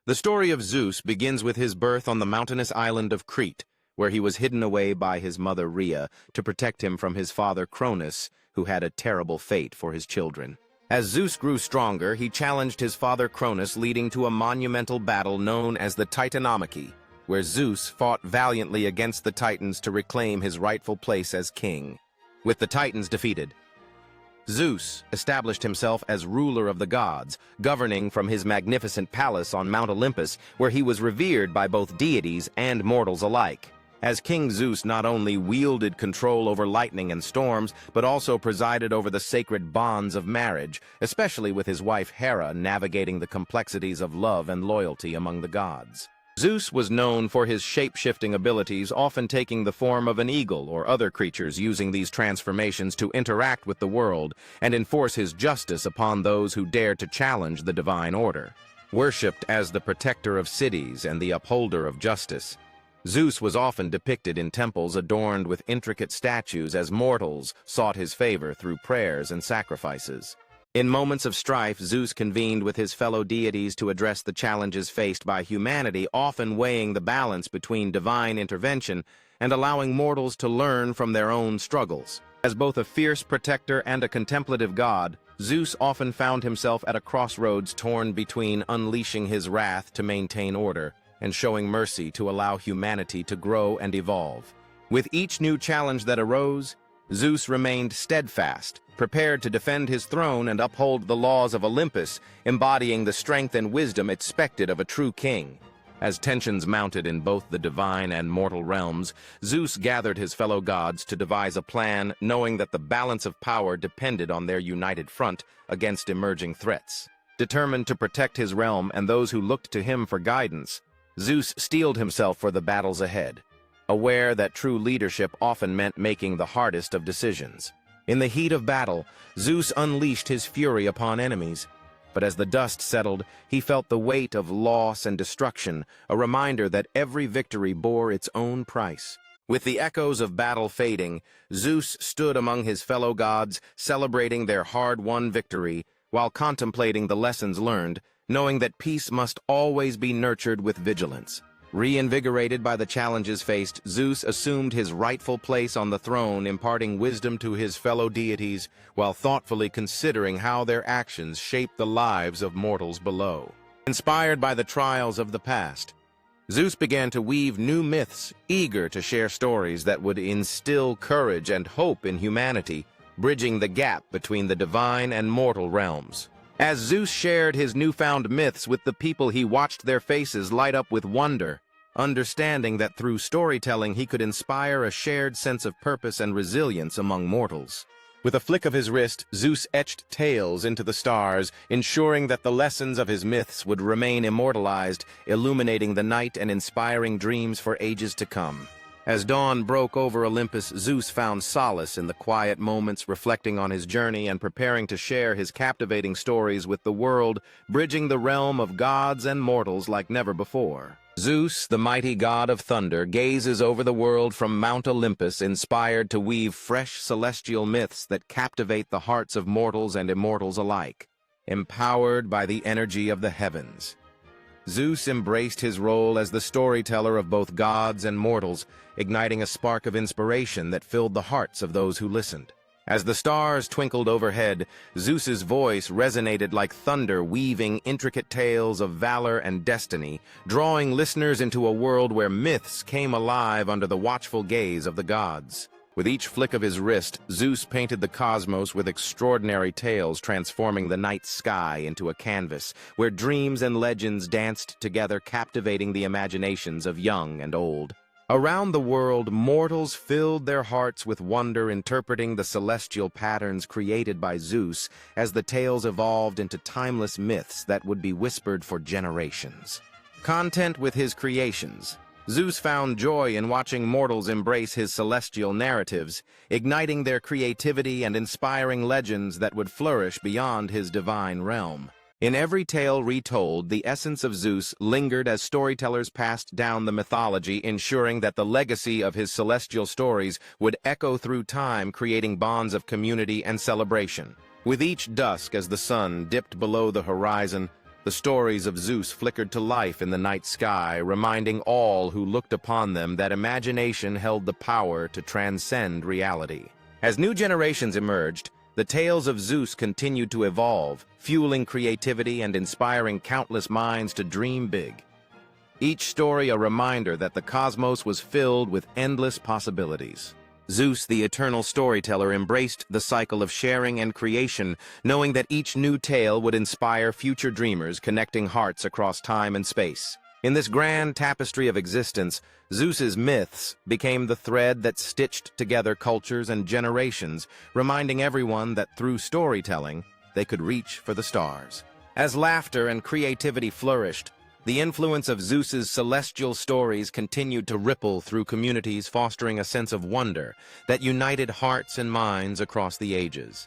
The story of Zeus begins with his birth on the mountainous island of Crete, where he was hidden away by his mother Rhea to protect him from his father Cronus, who had a terrible fate for his children. As Zeus grew stronger, he challenged his father Cronus, leading to a monumental battle known as the Titanomachy, where Zeus fought valiantly against the Titans to reclaim his rightful place as king. With the Titans defeated, Zeus established himself as ruler of the gods, governing from his magnificent palace on Mount Olympus, where he was revered by both deities and mortals alike. As King Zeus not only wielded control over lightning and storms, but also presided over the sacred bonds of marriage, especially with his wife Hera navigating the complexities of love and loyalty among the gods. Zeus was known for his shape-shifting abilities, often taking the form of an eagle or other creatures, using these transformations to interact with the world and enforce his justice upon those who dared to challenge the divine order. Worshipped as the protector of cities and the upholder of justice, Zeus was often depicted in temples adorned with intricate statues as mortals sought his favor through prayers and sacrifices. In moments of strife, Zeus convened with his fellow deities to address the challenges faced by humanity, often weighing the balance between divine intervention and allowing mortals to learn from their own struggles. As both a fierce protector and a contemplative god, Zeus often found himself at a crossroads, torn between unleashing his wrath to maintain order and showing mercy to allow humanity to grow and evolve. With each new challenge that arose, Zeus remained steadfast, prepared to defend his throne and uphold the laws of Olympus, embodying the strength and wisdom expected of a true king. As tensions mounted in both the divine and mortal realms, Zeus gathered his fellow gods to devise a plan, knowing that the balance of power depended on their united front against emerging threats. Determined to protect his realm and those who looked to him for guidance, Zeus steeled himself for the battles ahead, aware that true leadership often meant making the hardest of decisions. In the heat of battle, Zeus unleashed his fury upon enemies, but as the dust settled, he felt the weight of loss and destruction, a reminder that every victory bore its own price. With the echoes of battle fading, Zeus stood among his fellow gods, celebrating their hard-won victory, while contemplating the lessons learned, knowing that peace must always be nurtured with vigilance. Reinvigorated by the challenges faced, Zeus assumed his rightful place on the throne, imparting wisdom to his fellow deities while thoughtfully considering how their actions shape the lives of mortals below. Inspired by the trials of the past, Zeus began to weave new myths, eager to share stories that would instill courage and hope in humanity, bridging the gap between the divine and mortal realms. As Zeus shared his newfound myths with the people, he watched their faces light up with wonder, understanding that through storytelling he could inspire a shared sense of purpose and resilience among mortals. With a flick of his wrist, Zeus etched tales into the stars, ensuring that the lessons of his myths would remain immortalized, illuminating the night and inspiring dreams for ages to come. As dawn broke over Olympus, Zeus found solace in the quiet moments, reflecting on his journey and preparing to share his captivating stories with the world, bridging the realm of gods and mortals like never before. Zeus, the mighty god of thunder, gazes over the world from Mount Olympus, inspired to weave fresh celestial myths that captivate the hearts of mortals and immortals alike. Empowered by the energy of the heavens, Zeus embraced his role as the storyteller of both gods and mortals, igniting a spark of inspiration that filled the hearts of those who listened. As the stars twinkled overhead, Zeus's voice resonated like thunder, weaving intricate tales of valor and destiny, drawing listeners into a world where myths came alive under the watchful gaze of the gods. With each flick of his wrist, Zeus painted the cosmos with extraordinary tales, transforming the night sky into a canvas where dreams and legends danced together, captivating the imaginations of young and old. Around the world, mortals filled their hearts with wonder, interpreting the celestial patterns created by Zeus as the tales evolved into timeless myths that would be whispered for generations. Content with his creations, Zeus found joy in watching mortals embrace his celestial narratives, igniting their creativity and inspiring legends that would flourish beyond his divine realm. In every tale retold, the essence of Zeus lingered as storytellers passed down the mythology, ensuring that the legacy of his celestial stories would echo through time, creating bonds of community and celebration. With each dusk as the sun dipped below the horizon, The stories of Zeus flickered to life in the night sky, reminding all who looked upon them that imagination held the power to transcend reality. As new generations emerged, the tales of Zeus continued to evolve, fueling creativity and inspiring countless minds to dream big. Each story a reminder that the cosmos was filled with endless possibilities. Zeus, the eternal storyteller, embraced the cycle of sharing and creation, knowing that each new tale would inspire future dreamers, connecting hearts across time and space. In this grand tapestry of existence, Zeus's myths became the thread that stitched together cultures and generations, reminding everyone that through storytelling, they could reach for the stars. As laughter and creativity flourished, the influence of Zeus's celestial stories continued to ripple through communities, fostering a sense of wonder that united hearts and minds across the ages.